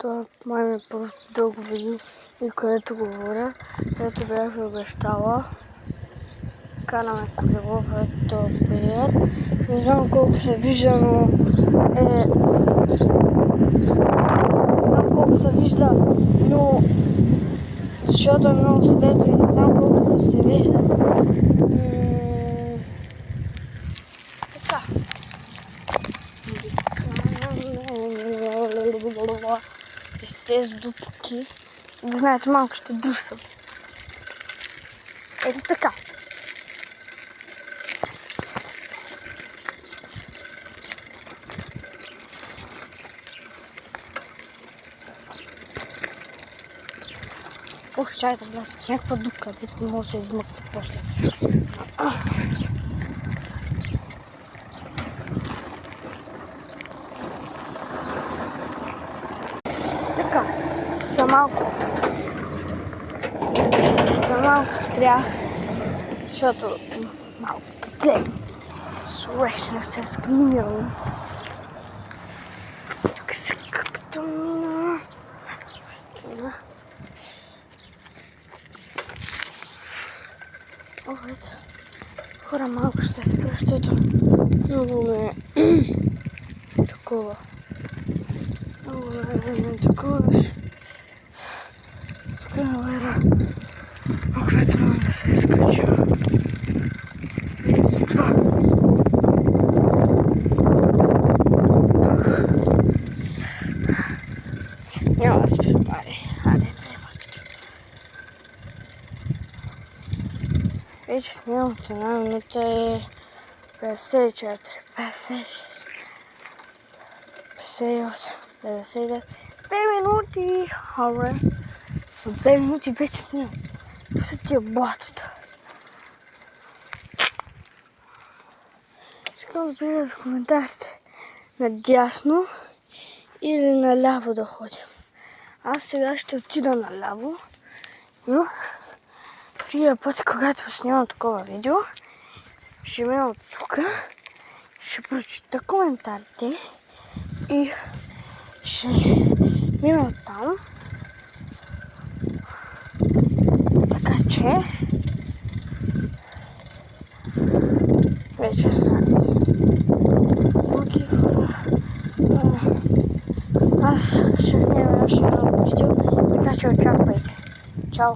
Това май ми е просто дълго видео и където говоря, където бях ви обещала. Караме колело, където пеят. Не знам колко се вижда, но не знам колко се вижда, но защото е много светло и не знам колко се вижда. Така. И с тези дупки, да знаете, малко ще друсам. Ето така. Чай да вляза в някаква дупка, дето може да се измъкне после. Така, за малко спрях, защото малко погледна. Срещнах се с гнило. Тук се къпто мина. Ето, хора, малко ще спра, защото много ме такова. Много ме таковаш. Тук навера. Малко е трудно да се изкача. Това. Няма да спя, пари. Хайде, трябва. Вече снимам от една минута и 54, 56, 58, 59, 2 минути, хора. От 2 минути вече снимам. Са тия блатота. Искам да пиша в коментарите надясно или наляво да ходим. Аз сега ще отида наляво, но другия път, когато снимам такова видео, ще мина от тук, ще прочита коментарите и ще мина от там. Така че вече знаете. Окей, хора. Аз ще снимам още едно видео, така че очаквайте. Чао!